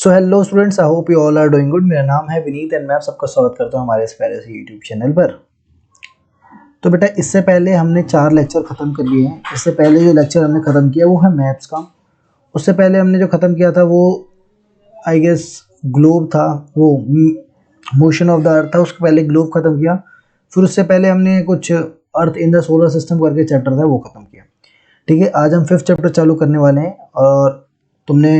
So hello students, I hope you all are doing good. मेरा नाम है Vineet and मैं आप सबका स्वागत करता हूं हमारे इस प्यारे से यूट्यूब चैनल पर। तो बेटा, इससे पहले हमने 4 लेक्चर ख़त्म कर लिए हैं। इससे पहले जो लेक्चर हमने ख़त्म किया वो है मैथ्स का। उससे पहले हमने जो ख़त्म किया था वो आई गेस ग्लोब था, वो मोशन ऑफ द अर्थ था। उसके पहले ग्लोब ख़त्म किया। फिर उससे पहले हमने कुछ अर्थ इन द सोलर सिस्टम करके चैप्टर था, वो ख़त्म किया। ठीक है, आज हम 5th चैप्टर चालू करने वाले हैं और तुमने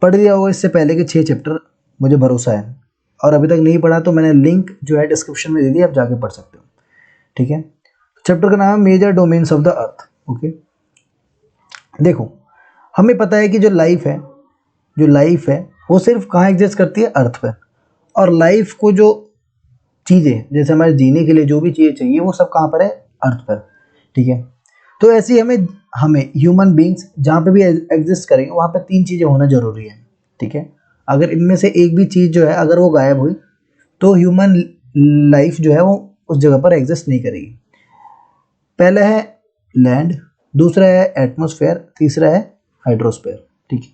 पढ़ लिया होगा इससे पहले के 6 चैप्टर, मुझे भरोसा है। और अभी तक नहीं पढ़ा तो मैंने लिंक जो है डिस्क्रिप्शन में दे दी, आप जाके पढ़ सकते हो। ठीक है, चैप्टर का नाम है major domains of the earth. Okay, देखो हमें पता है कि जो लाइफ है वो सिर्फ कहाँ एग्जिस्ट करती है, अर्थ पर। और लाइफ को जो चीज़ें, जैसे हमारे जीने के लिए जो भी चीज़ें चाहिए, वो सब कहाँ पर है, अर्थ पर। ठीक है, तो ऐसे ही हमें ह्यूमन बींग्स जहाँ पे भी एग्जिस्ट करेंगे वहाँ पे 3 चीज़ें होना ज़रूरी है। ठीक है, अगर इनमें से एक भी चीज़ जो है अगर वो गायब हुई तो ह्यूमन लाइफ जो है वो उस जगह पर एग्जिस्ट नहीं करेगी। पहला है लैंड, दूसरा है एटमॉस्फेयर, तीसरा है हाइड्रोस्फेयर। ठीक है,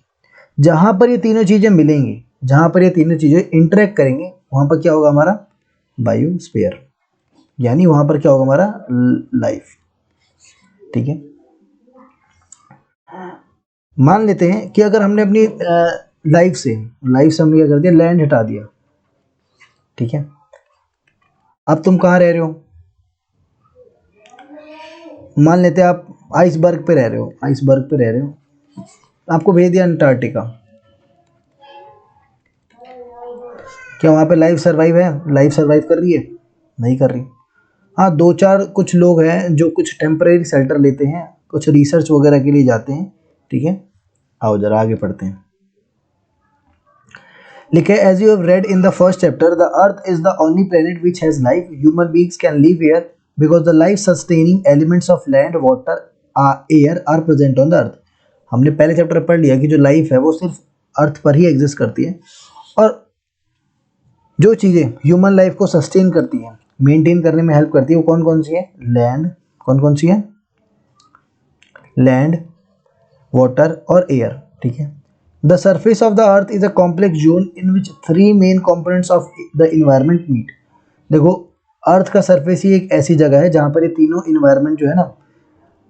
जहाँ पर ये तीनों चीज़ें मिलेंगी, जहाँ पर ये तीनों चीज़ें इंटरेक्ट करेंगे, वहाँ पर क्या होगा, हमारा बायोस्फीयर, यानी वहाँ पर क्या होगा, हमारा लाइफ। ठीक है, मान लेते हैं कि अगर हमने अपनी लाइफ से हमने क्या कर दिया, लैंड हटा दिया। ठीक है, अब तुम कहाँ रह रहे हो, मान लेते हैं आप आइसबर्ग पे रह रहे हो, आपको भेज दिया अंटार्कटिका। क्या वहाँ पे लाइफ सर्वाइव कर रही है? नहीं कर रही। हाँ, 2-4 कुछ लोग हैं जो कुछ टेम्परेरी शेल्टर लेते हैं, कुछ रिसर्च वगैरह के लिए जाते हैं। ठीक है, आओ जरा आगे पढ़ते हैं। लिखे, as you have read in the first chapter, the earth is the only planet which has life. Human beings can live here because the life sustaining elements of land, water, air are present on the earth. हमने पहले chapter पढ़ लिया कि जो life है वो सिर्फ अर्थ पर ही एग्जिस्ट करती है, और जो चीज़ें ह्यूमन लाइफ को सस्टेन करती हैं, मेंटेन करने में हेल्प करती है, वो कौन कौन सी है? लैंड, वाटर और एयर। ठीक है, the surface of the earth is a complex zone in which 3 main components of the environment meet. देखो, अर्थ का सरफेस ही एक ऐसी जगह है जहाँ पर ये तीनों इन्वायरमेंट जो है ना,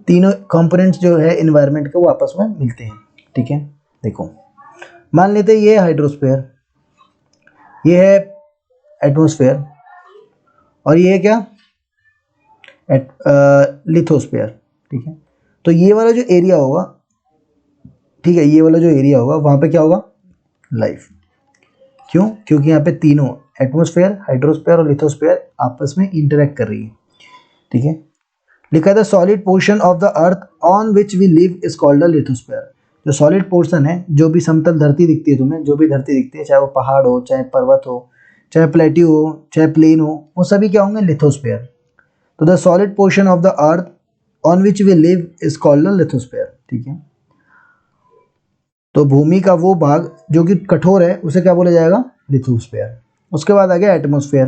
तीनों कंपोनेंट्स जो है इन्वायरमेंट के, वो आपस में मिलते हैं। ठीक है, देखो मान लेते हैं ये है हाइड्रोस्फीयर, ये है एटमॉस्फेयर, और ये है क्या, लिथोस्फीयर। ठीक है, तो ये वाला जो एरिया होगा, ठीक है, ये वाला जो एरिया होगा वहाँ पे क्या होगा, लाइफ। क्यों? क्योंकि यहाँ पे तीनों एटमॉस्फेयर, हाइड्रोस्फीयर और लिथोस्फीयर आपस में इंटरेक्ट कर रही है। ठीक है, लिखा था solid portion of the earth on which we live is called the lithosphere. जो सॉलिड पोर्शन है, जो भी समतल धरती दिखती है तुम्हें, जो भी धरती दिखती है, चाहे वो पहाड़ हो, चाहे पर्वत हो, चाहे प्लेट्यू हो, चाहे प्लेन हो, वो सभी क्या होंगे, लिथोस्फीयर। तो the solid portion of the earth on which we live is called the lithosphere. ठीक है, तो भूमि का वो भाग जो कि कठोर है उसे क्या बोला जाएगा, लिथोस्फीयर। उसके बाद आ गया एटमॉस्फेयर।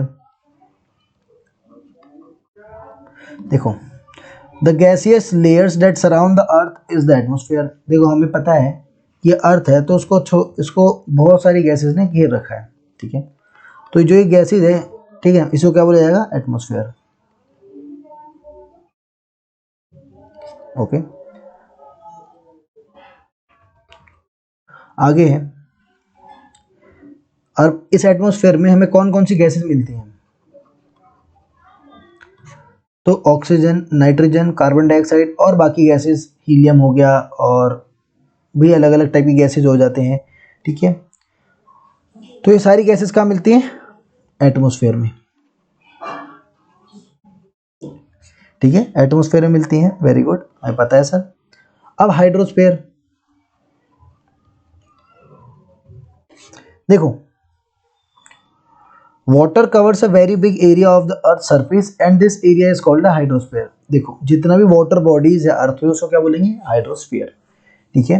देखो, the gaseous layers that surround the earth is the atmosphere. देखो, हमें पता है ये अर्थ है तो इसको बहुत सारी गैसेस ने घेर रखा है। ठीक है, तो जो ये गैसेस है, ठीक है, इसको क्या बोला जाएगा, एटमॉस्फेयर। ओके, आगे है, और इस एटमॉस्फेयर में हमें कौन कौन सी गैसेस मिलती हैं? तो ऑक्सीजन, नाइट्रोजन, कार्बन डाइऑक्साइड और बाकी गैसेस, हीलियम हो गया, और भी अलग अलग टाइप की गैसेस हो जाते हैं। ठीक है, तो ये सारी गैसेस कहाँ मिलती हैं, एटमॉस्फेयर में। ठीक है, एटमॉस्फेयर में मिलती हैं, वेरी गुड, हमें पता है सर। अब हाइड्रोस्फेयर, देखो, water covers a very big area of the earth surface and this area is called the hydrosphere. देखो, जितना भी वाटर बॉडीज है अर्थ पे, उसको क्या बोलेंगे, हाइड्रोस्फीयर। ठीक है,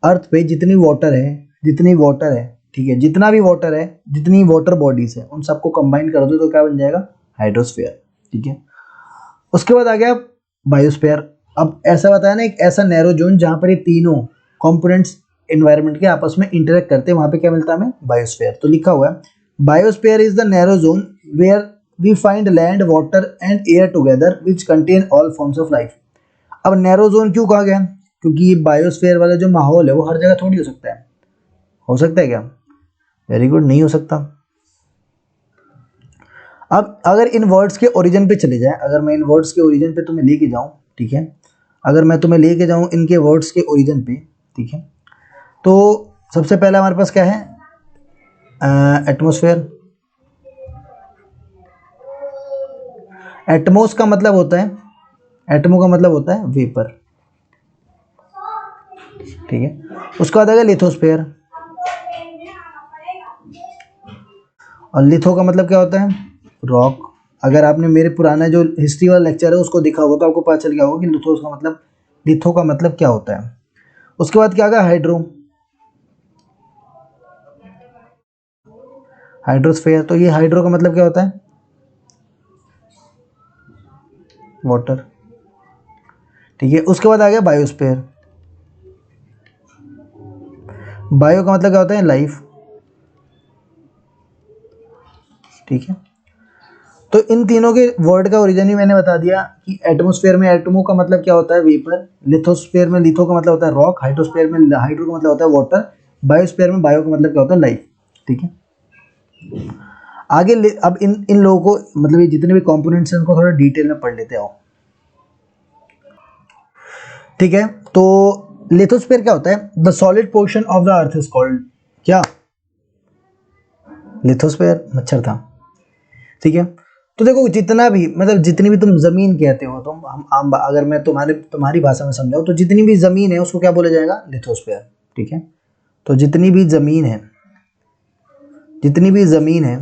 अर्थ पे जितनी वाटर है, ठीक है, जितना भी वाटर है, जितनी वाटर बॉडीज है, उन सबको कंबाइन कर दो तो क्या बन जाएगा, हाइड्रोस्फीयर। ठीक है, उसके बाद आ गया बायोस्फीयर। अब ऐसा बताया ना, एक ऐसा नैरो जोन जहाँ पर ये तीनों कंपोनेंट्स एनवायरनमेंट के आपस में इंटरेक्ट करते हैं, वहां पे क्या मिलता है हमें, बायोस्फीयर। तो लिखा हुआ है biosphere is the narrow zone where we find land water and air together which contain all forms of life. अब नैरो जोन क्यों कहा गया, क्योंकि ये बायोस्फीयर वाला जो माहौल है वो हर जगह थोड़ी हो सकता है। हो सकता है क्या, वेरी गुड, नहीं हो सकता। अब अगर इन वर्ड्स के ओरिजिन पे चले जाए, अगर मैं इन वर्ड्स के ओरिजिन पे तुम्हें लेके जाऊं, ठीक है, अगर मैं तुम्हें लेके जाऊं इनके वर्ड्स के ओरिजिन पे, ठीक है, तो सबसे पहले हमारे पास क्या है, एटमॉस्फेयर। एटमोस का मतलब होता है, एटमो का मतलब होता है वेपर, ठीक है। उसके बाद आएगा लिथोस्फेयर, और लिथो का मतलब क्या होता है, रॉक। अगर आपने मेरे पुराना जो हिस्ट्री वाला लेक्चर है उसको देखा होगा तो आपको पता चल गया होगा कि लिथो का मतलब क्या होता है। उसके बाद क्या आएगा, हाइड्रो, हाइड्रोस्फेयर। तो ये हाइड्रो का मतलब क्या होता है, वाटर, ठीक है। उसके बाद आ गया बायोस्फीयर। बायो का मतलब क्या होता है, लाइफ, ठीक है। तो इन तीनों के वर्ड का ओरिजिन ही मैंने बता दिया कि एटमॉस्फेयर में एटमो का मतलब क्या होता है, वेपर। लिथोस्फेयर में लिथो का मतलब होता है रॉक। हाइड्रोस्फेयर में हाइड्रो का मतलब होता है वाटर। बायोस्फेयर में बायो का मतलब क्या होता है, लाइफ, ठीक है। आगे अब इन इन लोगों को, मतलब ये जितने भी कंपोनेंट्स हैं उनको थोड़ा डिटेल में पढ़ लेते आओ, ठीक है। तो लिथोस्फेयर क्या होता है, the solid portion of the earth is called क्या, लिथोस्फेयर। मच्छर था, ठीक है। तो देखो जितना भी, मतलब जितनी भी तुम जमीन कहते हो तुम, हम आम अगर मैं तुम्हारी भाषा में समझाऊं तो जितनी भी जमीन है उसको क्या बोला जाएगा, लिथोस्फेयर, ठीक है। तो जितनी भी जमीन है, जितनी भी जमीन है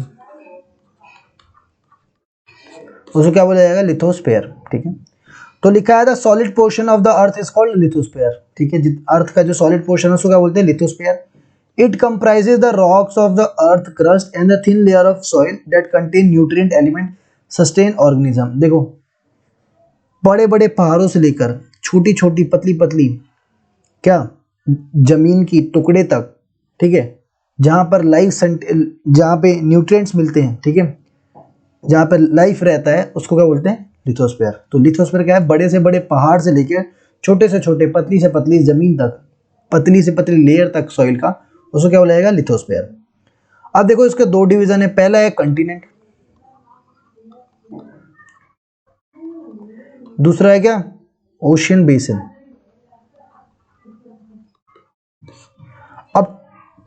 उसको क्या बोला जाएगा, लिथोस्फेयर, ठीक है। तो लिखा है the solid portion of the earth is called lithosphere, ठीक है। अर्थ का जो सॉलिड पोर्शन है उसको क्या बोलते हैं, lithosphere. It comprises the rocks of the earth crust and the thin layer of soil that contain nutrient element sustain organism. देखो बड़े बड़े पहाड़ों से लेकर छोटी छोटी पतली पतली क्या जमीन की टुकड़े तक, ठीक है, जहां पर जहां पे न्यूट्रिएंट्स मिलते हैं, ठीक है, जहां पर लाइफ रहता है उसको क्या बोलते हैं, लिथोस्फेयर। तो लिथोस्फेयर क्या है, बड़े से बड़े पहाड़ से लेकर छोटे से छोटे पतली से पतली जमीन तक, पतली से पतली लेयर तक सॉइल का, उसको क्या बोला जाएगा, लिथोस्फेयर। अब देखो इसके दो डिवीजन है, पहला है कंटिनेंट, दूसरा है क्या, ओशियन बेसिन। अब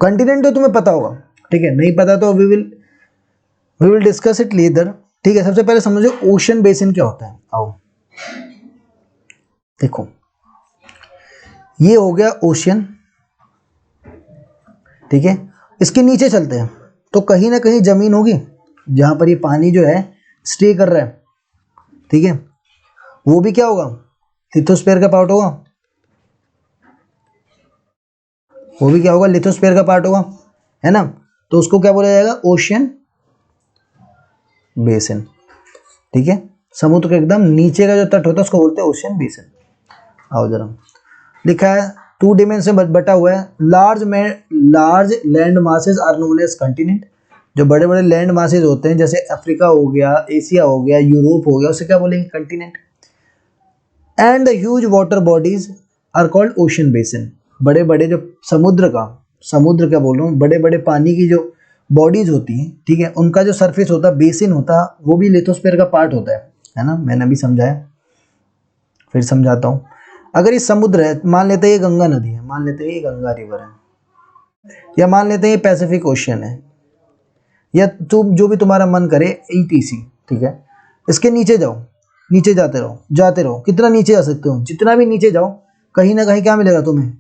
कंटिनेंट तो तुम्हें पता होगा, ठीक है, नहीं पता तो we will discuss it later, ठीक है। सबसे पहले समझो ओशियन बेसिन क्या होता है, आओ देखो, ये हो गया ओशियन, ठीक है। इसके नीचे चलते हैं तो कहीं ना कहीं जमीन होगी जहां पर ये पानी जो है स्टे कर रहा है, ठीक है, वो भी क्या होगा, लिथोस्फेयर का पार्ट होगा, वो भी क्या होगा, लिथोस्फेयर का पार्ट होगा, है ना। तो उसको क्या बोला जाएगा, ओशियन बेसिन, ठीक है। समुद्र के एकदम नीचे का जो तट होता है उसको बोलते हैं ओशियन बेसिन। आओ जरा, लिखा है 2 डिमेंशन में बटा हुआ है, large land masses are known as continent. जो बड़े बड़े लैंड मासेस होते हैं जैसे अफ्रीका हो गया, एशिया हो गया, यूरोप हो गया, उसे क्या बोलेंगे, continent. And the huge water bodies are called ocean basin. बड़े बड़े जो समुद्र क्या बोल रहा हूँ, बड़े बड़े पानी की जो बॉडीज होती हैं, ठीक है, उनका जो सरफेस होता है, बेसिन होता है, वो भी लिथोस्फेयर का पार्ट होता है ना। मैंने अभी समझाया, फिर समझाता हूँ। अगर ये समुद्र है, मान लेते हैं ये गंगा नदी है, मान लेते हैं ये गंगा रिवर है, या मान लेते हैं ये पैसिफिक ओशियन है, या तुम जो भी तुम्हारा मन करे, ETC, ठीक है। इसके नीचे जाओ, नीचे जाते रहो, कितना नीचे जा सकते हो, जितना भी नीचे जाओ कहीं ना कहीं क्या मिलेगा तुम्हें,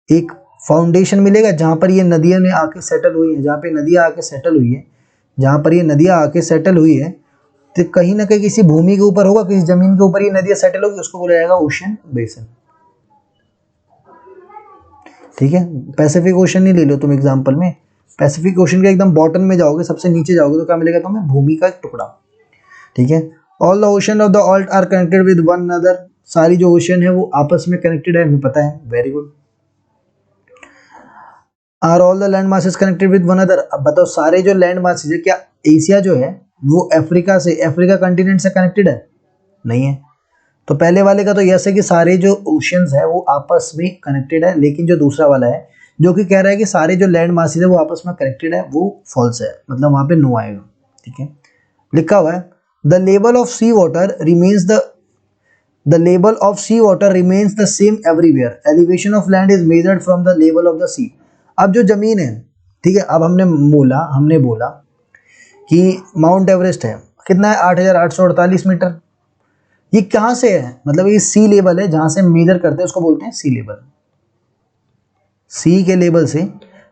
एक फाउंडेशन मिलेगा जहां पर ये नदियां ने आके सेटल हुई है, जहां पे नदियां आके सेटल हुई है, जहां पर ये नदियां आके सेटल हुई है, तो कहीं ना कहीं किसी भूमि के ऊपर होगा, किसी जमीन के ऊपर ये नदियां सेटल होगी, उसको बोला जाएगा ओशियन बेसिन, ठीक है। पैसिफिक ओशन ही ले लो तुम एग्जांपल में, पैसिफिक ओशन के एकदम बॉटम में जाओगे, सबसे नीचे जाओगे तो क्या मिलेगा तुम्हें, भूमि का एक टुकड़ा, ठीक है। All the ocean of the world are connected with one another सारी जो ओशन है वो आपस में कनेक्टेड है, हमें पता है, very good. Are all the land masses connected with one other, अब बताओ सारे जो लैंड मासेस है, क्या एशिया जो है वो अफ्रीका कंटिनेंट से कनेक्टेड है? नहीं है। तो पहले वाले का तो यस है कि सारे जो ओशियंस है वो आपस में कनेक्टेड है, लेकिन जो दूसरा वाला है जो कि कह रहा है कि सारे जो लैंड मासेस है वो आपस में कनेक्टेड है, वो फॉल्स है, मतलब वहां पे नो आएगा। ठीक है, लिखा हुआ है the level of sea water remains the level of sea water remains the same everywhere, elevation of land is measured from the level of the sea. अब जो जमीन है, ठीक है, अब हमने बोला कि माउंट एवरेस्ट है, कितना है, 8,848 मीटर। ये कहाँ से है, मतलब ये सी लेवल है, जहां से मेजर करते हैं उसको बोलते हैं सी लेवल। सी के लेवल से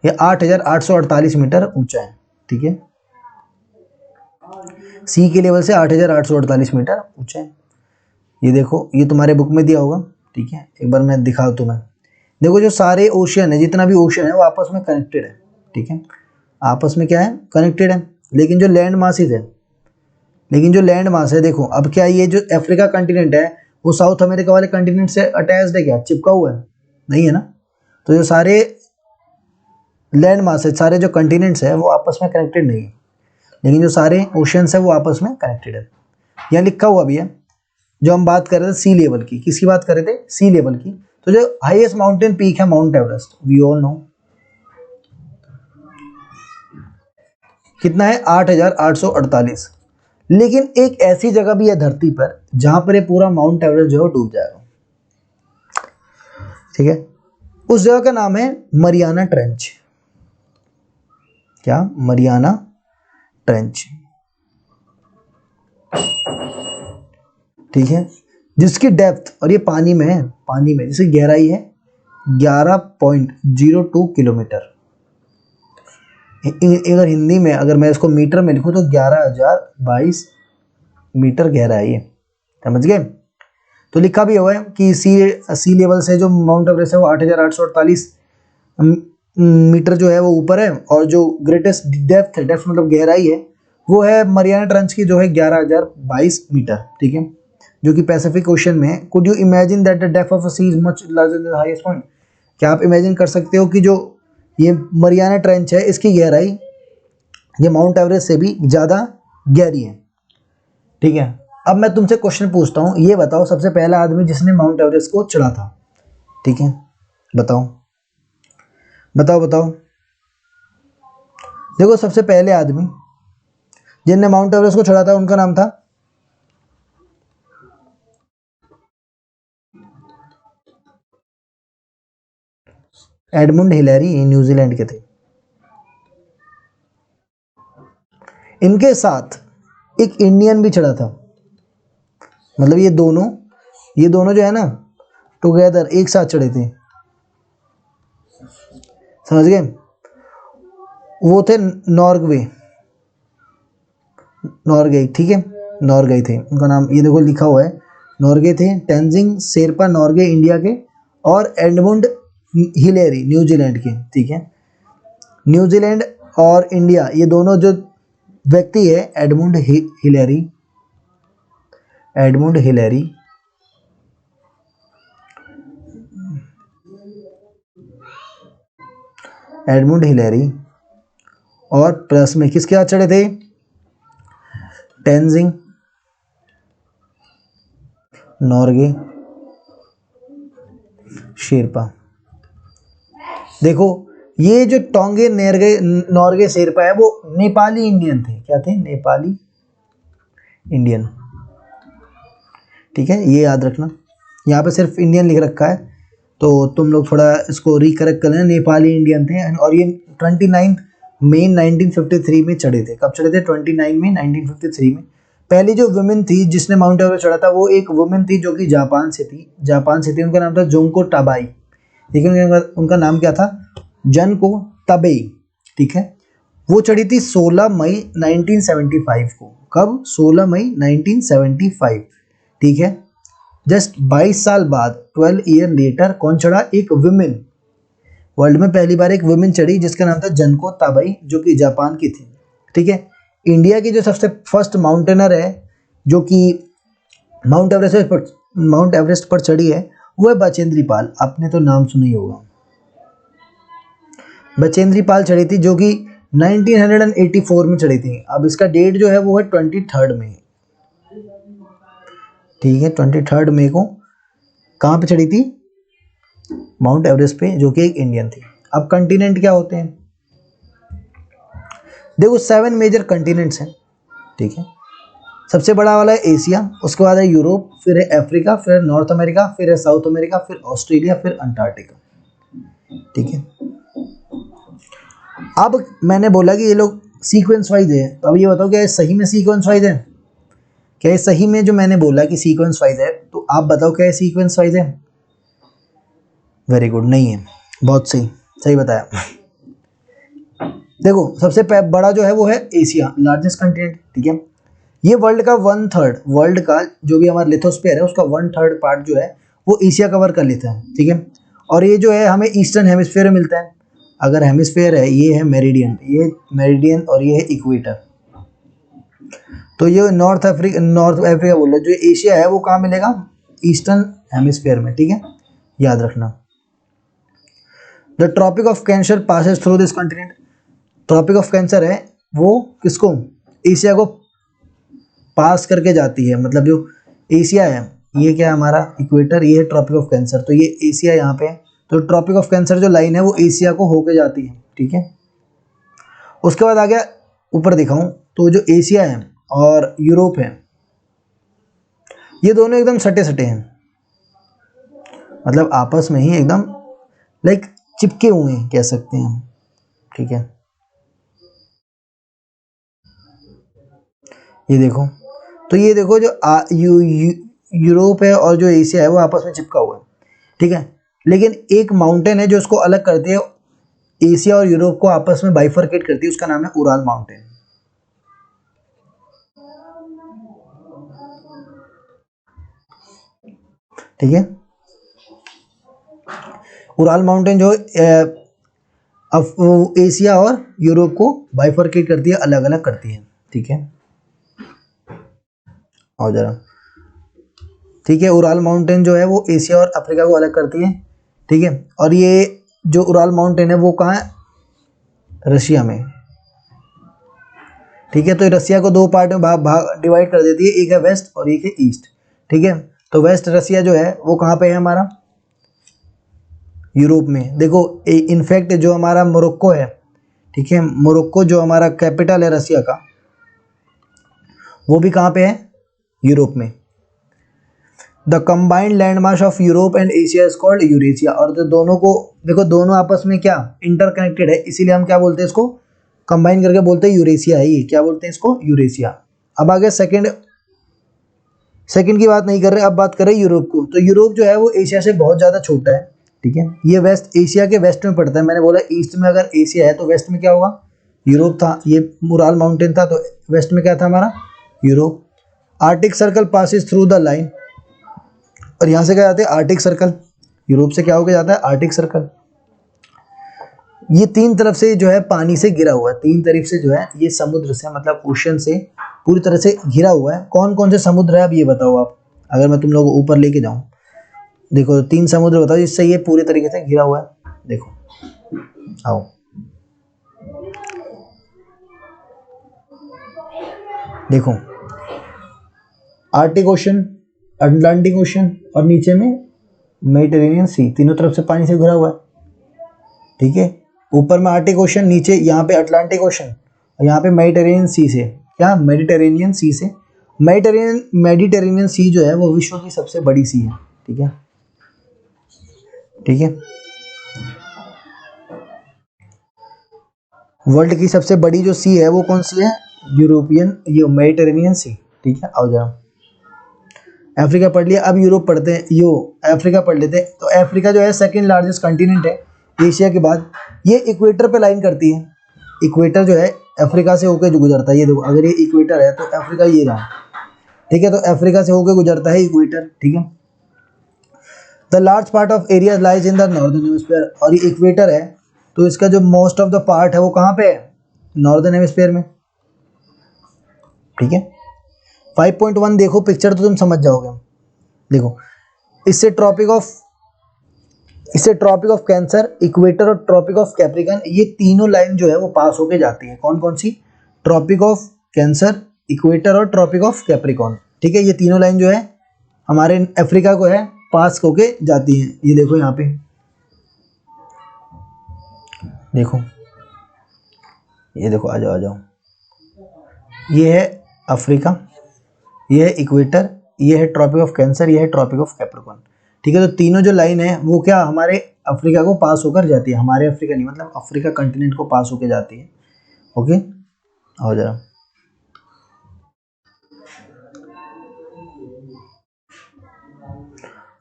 ये 8,848 मीटर ऊंचा है। ठीक है, सी के लेवल से 8,848 मीटर ऊंचा है। ये देखो, ये तुम्हारे बुक में दिया होगा। ठीक है, एक बार मैं दिखाऊँ तुम्हें। देखो जो सारे ओशियन है, जितना भी ओशियन है वो आपस में कनेक्टेड है। ठीक है, आपस में क्या है, कनेक्टेड है। लेकिन जो लैंड मासेस है, देखो अब क्या, ये जो अफ्रीका कंटिनेंट है वो साउथ अमेरिका वाले कंटिनेंट से अटैच्ड है क्या, चिपका हुआ है? नहीं है ना। तो जो सारे लैंड मास है, सारे जो कंटिनेंट्स है वो आपस में कनेक्टेड नहीं है, लेकिन जो सारे ओशियंस है वो आपस में कनेक्टेड है। यहाँ लिखा हुआ भी है, जो हम बात कर रहे थे सी लेवल की, किसकी बात कर रहे थे, सी लेवल की। तो जो हाईएस्ट माउंटेन पीक है Mount Everest, we all know, कितना है, 8,848। लेकिन एक ऐसी जगह भी है धरती पर जहां पर ये पूरा माउंट एवरेस्ट जो है डूब जाएगा। ठीक है, उस जगह का नाम है मरियाना ट्रेंच। क्या, मरियाना ट्रेंच। ठीक है, जिसकी डेप्थ, और ये पानी में है, जिसकी गहराई है 11.02 किलोमीटर। अगर हिंदी में, अगर मैं इसको मीटर में लिखूं तो 11,022 मीटर गहराई है। समझ गए। तो लिखा भी हुआ है कि सी लेवल से जो माउंट एवरेस्ट है वो 8,848 मीटर जो है वो ऊपर है, और जो ग्रेटेस्ट डेप्थ मतलब गहराई है वो है मरियाना ट्रेंच की, जो है 11,022 मीटर। ठीक है, जो कि पैसिफिक ओशन में है। Could you imagine that the depth of a sea is much larger than the highest point. क्या आप इमेजिन कर सकते हो कि जो ये मरियाना ट्रेंच है इसकी गहराई ये माउंट एवरेस्ट से भी ज़्यादा गहरी है। ठीक है, अब मैं तुमसे क्वेश्चन पूछता हूँ, ये बताओ सबसे पहला आदमी जिसने माउंट एवरेस्ट को चढ़ा था। ठीक है, बताओ। देखो सबसे पहले आदमी जिनने माउंट एवरेस्ट को चढ़ा था उनका नाम था, एडमंड हिलेरी, न्यूजीलैंड के थे। इनके साथ एक इंडियन भी चढ़ा था, मतलब ये दोनों जो है ना टुगेदर एक साथ चढ़े थे। समझ गए। वो थे नॉर्वे। ठीक है, नॉर्वे थे, उनका नाम ये देखो लिखा हुआ है, नॉर्वे थे। टेंजिंग शेरपा नॉर्वे इंडिया के, और एडमंड हिलेरी न्यूजीलैंड के। ठीक है, न्यूजीलैंड और इंडिया ये दोनों जो व्यक्ति है, एडमंड हिलेरी और प्लस में किसके हाथ चढ़े थे, टेंजिंग नॉर्गे शेरपा। देखो ये जो टोंगे नॉर्गे शेरपा है वो नेपाली इंडियन थे। क्या थे, नेपाली इंडियन। ठीक है, ये याद रखना, यहाँ पे सिर्फ इंडियन लिख रखा है, तो तुम लोग थोड़ा इसको रिकरेक्ट कर लेना, नेपाली इंडियन थे। और ये 29 मई 1953 में चढ़े थे। कब चढ़े थे, 29 मई 1953 में। पहली जो वुमेन थी जिसने माउंट एवरेस्ट चढ़ा था वो एक वुमेन थी जो कि जापान से थी। उनका नाम था जुंको ताबेई। ठीक है, उनका नाम क्या था, जुंको ताबेई। ठीक है, वो चढ़ी थी 16 मई 1975 को। कब, 16 मई 1975। ठीक है, जस्ट 22 साल बाद 12 ईयर लेटर कौन चढ़ा, एक वुमेन। वर्ल्ड में पहली बार एक वुमेन चढ़ी जिसका नाम था जुंको ताबेई, जो कि जापान की थी। ठीक है, इंडिया की जो सबसे फर्स्ट माउंटेनर है जो कि माउंट एवरेस्ट माउंट एवरेस्ट पर चढ़ी है वो है बचेंद्री पाल, आपने तो नाम सुना ही होगा। बचेंद्री पाल चढ़ी थी जो कि 1984 में चढ़ी थी। अब इसका डेट जो है वो है 23 मई, ठीक है, 23 मई को कहाँ पे चढ़ी थी? माउंट एवरेस्ट पे, जो कि एक इंडियन थी। अब कंटिनेंट क्या होते हैं? देखो 7 मेजर कंटिनेंट्स हैं, ठीक है। सबसे बड़ा वाला है एशिया, उसके बाद है यूरोप, फिर है अफ्रीका, फिर है नॉर्थ अमेरिका, फिर है साउथ अमेरिका, फिर ऑस्ट्रेलिया, फिर अंटार्कटिका, ठीक है। अब मैंने बोला कि ये लोग सीक्वेंस वाइज है, तो अब ये बताओ क्या ये सही में सीक्वेंस वाइज है? क्या ये सही में जो मैंने बोला कि सीक्वेंस वाइज है, तो आप बताओ क्या ये सीक्वेंस वाइज है? वेरी गुड, नहीं है, बहुत सही, सही बताया। देखो सबसे बड़ा जो है वो है एशिया, लार्जेस्ट कंटिनेंट, ठीक है। ये वर्ल्ड का 1/3, वर्ल्ड का जो भी हमारा लिथोस्फीयर है उसका 1/3 पार्ट जो है वो एशिया कवर कर लेता है, ठीक है। और ये जो है हमें ईस्टर्न हेमिस्फीयर में मिलता है। अगर हेमिस्फीयर है, ये है मेरिडियन, ये मेरिडियन और ये है इक्वेटर। तो ये नॉर्थ अफ्रीका बोल रहे, जो एशिया है वो कहाँ मिलेगा? ईस्टर्न हेमिस्फीयर में, ठीक है, याद रखना। The Tropic of Cancer passes through this continent. Tropic of Cancer है वो किसको? एशिया को पास करके जाती है, मतलब जो एशिया है, ये क्या है हमारा इक्वेटर, ये है ट्रॉपिक ऑफ कैंसर, तो ये एशिया यहाँ पे है। तो ट्रॉपिक ऑफ कैंसर जो लाइन है वो एशिया को होके जाती है, ठीक है। उसके बाद आ गया ऊपर दिखाऊं तो जो एशिया है और यूरोप है, ये दोनों एकदम सटे सटे हैं, मतलब आपस में ही एकदम लाइक चिपके हुए हैं कह सकते हैं हम, ठीक है। ये देखो, तो ये देखो जो यूरोप है और जो एशिया है वो आपस में चिपका हुआ है, ठीक है। लेकिन एक माउंटेन है जो इसको अलग करती है, एशिया और यूरोप को आपस में बाइफरकेट करती है, उसका नाम है उराल माउंटेन, ठीक है। उराल माउंटेन जो अब एशिया और यूरोप को बाइफरकेट करती है, अलग अलग करती है, ठीक है। और जरा, ठीक है, उराल माउंटेन जो है वो एशिया और अफ्रीका को अलग करती है, ठीक है। और ये जो उराल माउंटेन है वो कहाँ है? रशिया में, ठीक है। तो रसिया को दो पार्ट में डिवाइड कर देती है, एक है वेस्ट और एक है ईस्ट, ठीक है। तो वेस्ट रसिया जो है वो कहाँ पे है हमारा? यूरोप में। देखो इनफैक्ट जो हमारा मोरक्को है, ठीक है, मोरक्को जो हमारा कैपिटल है रसिया का, वो भी कहाँ पे है? यूरोप में। The combined land mass of Europe and Asia is called Eurasia. और जो दोनों को देखो, दोनों आपस में क्या इंटरकनेक्टेड है, इसीलिए हम क्या बोलते हैं इसको? कंबाइन करके बोलते हैं यूरेशिया है ये, क्या बोलते हैं इसको? यूरेशिया। अब आगे सेकंड की बात नहीं कर रहे, अब बात करें यूरोप को। तो यूरोप जो है वो एशिया से बहुत ज़्यादा छोटा है, ठीक है। ये वेस्ट एशिया के वेस्ट में पड़ता है। मैंने बोला ईस्ट में अगर एशिया है तो वेस्ट में क्या होगा? यूरोप था। ये उराल माउंटेन था तो वेस्ट में क्या था हमारा? Europe. Arctic circle passes through the line, और यहाँ से क्या जाते हैं? Arctic circle. यूरोप से क्या होकर जाता है? Arctic circle. ये तीन तरफ से जो है पानी से घिरा हुआ है, तीन तरफ से जो है ये समुद्र से, मतलब ओशन से पूरी तरह से घिरा हुआ है। कौन कौन से समुद्र है अब ये बताओ आप, अगर मैं तुम लोगों को ऊपर लेके जाऊं। देखो 3 समुद्र बताओ जिससे ये पूरी तरीके से घिरा हुआ है। देखो आओ, देखो आर्टिक ओशन, अटलांटिक ओशन और नीचे में मेडिटेरेनियन सी, तीनों तरफ से पानी से घिरा हुआ है, ठीक है। ऊपर में आर्टिक ओशन, नीचे यहाँ पे अटलांटिक ओशन और यहाँ पे मेडिटेरेनियन सी से, क्या? मेडिटेरेनियन सी से। मेडिटेरेनियन सी जो है वो विश्व की सबसे बड़ी सी है, ठीक है, ठीक है। वर्ल्ड की सबसे बड़ी जो सी है वो कौन सी है? यूरोपियन, ये मेडिटेरेनियन सी, ठीक है। आओ जरा, अफ्रीका पढ़ लिया, अब यूरोप पढ़ते हैं, अफ्रीका पढ़ लेते हैं। तो अफ्रीका जो है सेकंड लार्जेस्ट कंटिनेंट है एशिया के बाद। ये इक्वेटर पे लाइन करती है। इक्वेटर जो है अफ्रीका से होकर जो गुजरता है, ये देखो, अगर ये इक्वेटर है तो अफ्रीका ये रहा, ठीक है। तो अफ्रीका से होकर गुजरता है इक्वेटर, ठीक है। The large part of area lies in the northern hemisphere, और ये इक्वेटर है तो इसका जो मोस्ट ऑफ द पार्ट है वो कहाँ पे है? नॉर्दर्न हेमिस्फीयर में, ठीक है। 5.1 देखो पिक्चर तो तुम समझ जाओगे। देखो इससे ट्रॉपिक ऑफ कैंसर, इक्वेटर और ट्रॉपिक ऑफ कैप्रिकॉर्न, ये तीनों लाइन जो है वो पास होके जाती है। कौन कौन सी? ट्रॉपिक ऑफ कैंसर, इक्वेटर और ट्रॉपिक ऑफ कैप्रिकॉर्न। ठीक है, ये तीनों लाइन जो है हमारे अफ्रीका को है पास होके जाती है। ये देखो यहाँ पे, देखो ये देखो, आ जाओ। ये है अफ्रीका, ये है इक्वेटर, ये है ट्रॉपिक ऑफ कैंसर, ये है ट्रॉपिक ऑफ कैप्रिकॉर्न। ठीक है, तो तीनों जो लाइन है वो क्या हमारे अफ्रीका को पास होकर जाती है। हमारे अफ्रीका नहीं, मतलब अफ्रीका कंटिनेंट को पास होकर जाती है। ओके, आओ जरा।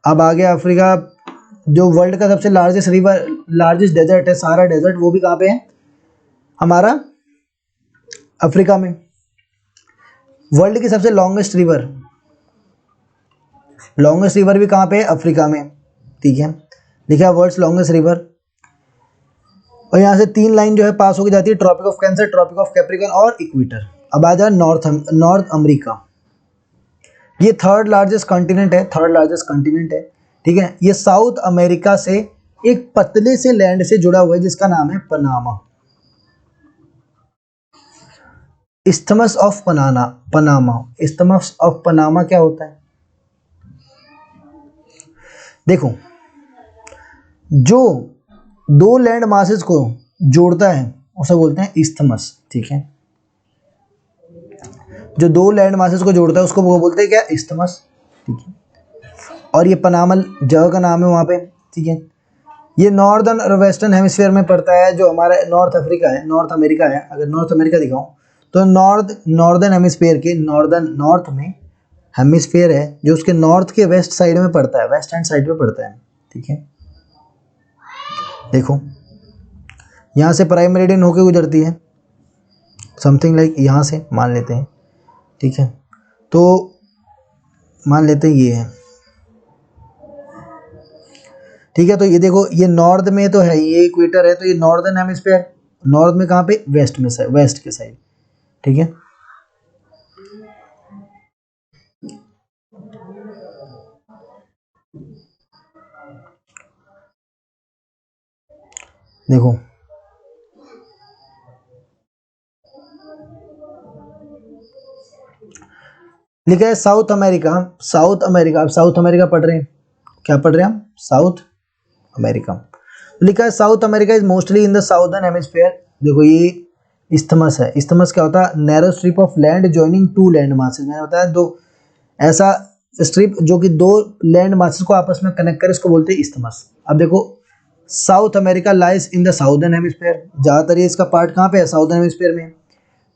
अब आ गया अफ्रीका। जो वर्ल्ड का सबसे लार्जेस्ट डेजर्ट है, सहारा डेजर्ट, वो भी कहाँ पे है? हमारा अफ्रीका में। वर्ल्ड की सबसे लॉन्गेस्ट रिवर भी कहाँ पे है? अफ्रीका में। ठीक है, लिखा वर्ल्ड्स लॉन्गेस्ट रिवर। और यहाँ से तीन लाइन जो है पास होकर जाती है, Tropic of Cancer, Tropic of Capricorn और इक्वेटर। अब आ जाए नॉर्थ अमेरिका। ये थर्ड लार्जेस्ट कॉन्टिनेंट है। ठीक है, ये साउथ अमेरिका से एक पतले से लैंड से जुड़ा हुआ है जिसका नाम है पनामा। इस्थमस ऑफ पनामा क्या होता है? देखो, जो दो लैंड मासेस को जोड़ता है उसे बोलते हैं इस्थमस। ठीक है, जो दो लैंड मासेस को जोड़ता है उसको वो बोलते हैं क्या? इस्थमस। ठीक है, और ये पनामा जगह का नाम है वहाँ पे। ठीक है, ये नॉर्दर्न और वेस्टर्न हेमिस्फीयर में पड़ता है। जो हमारा नॉर्थ अमेरिका है, अगर नॉर्थ अमेरिका दिखाऊं तो नॉर्दर्न हेमिस्फीयर के नॉर्थ में हेमिस्फीयर है जो उसके नॉर्थ के वेस्ट साइड में पड़ता है, वेस्ट हैंड साइड में पड़ता है। ठीक है, देखो यहाँ से प्राइम मेरिडियन होके गुजरती है, समथिंग लाइक यहाँ से मान लेते हैं। ठीक है, तो मान लेते हैं ये है। ठीक है, तो ये देखो, ये नॉर्थ में तो है, ये इक्वेटर है, तो ये नॉर्दर्न हेमिस्फीयर। नॉर्थ में कहाँ पे? वेस्ट में, वेस्ट के साइड। ठीक है, देखो लिखा है साउथ अमेरिका। अब साउथ अमेरिका पढ़ रहे हैं, क्या पढ़ रहे हैं हम? South America. लिखा है south America is mostly in the southern hemisphere. देखो ये इस्थमस है। इस्थमस क्या होता है? Narrow strip of land joining two land masses. मैंने बताया दो ऐसा स्ट्रिप जो कि दो लैंड मासेस को आपस में कनेक्ट करे, इसको बोलते हैं इस्थमस। अब देखो, south America lies in the southern hemisphere. ज़्यादातर ये इसका पार्ट कहाँ पे है? साउदर्न हेमिस्फीयर में।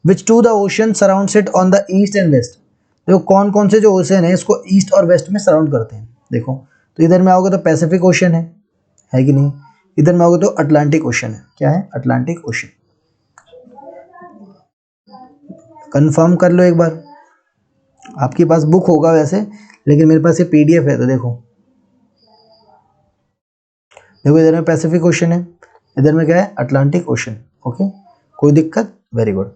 Which two the ocean surrounds it on the east and west. देखो कौन कौन से जो ओशन है इसको ईस्ट और वेस्ट में सराउंड करते हैं। देखो, तो इधर में आओगे तो पैसिफिक ओशन है कि नहीं? इधर में आओगे तो अटलांटिक ओशन है। क्या है? Atlantic ocean. कंफर्म कर लो एक बार। आपके पास बुक होगा वैसे, लेकिन मेरे पास ये पीडीएफ है। तो देखो इधर में पैसिफिक ओशन है, इधर में क्या है? Atlantic ocean. ओके, कोई दिक्कत? Very good.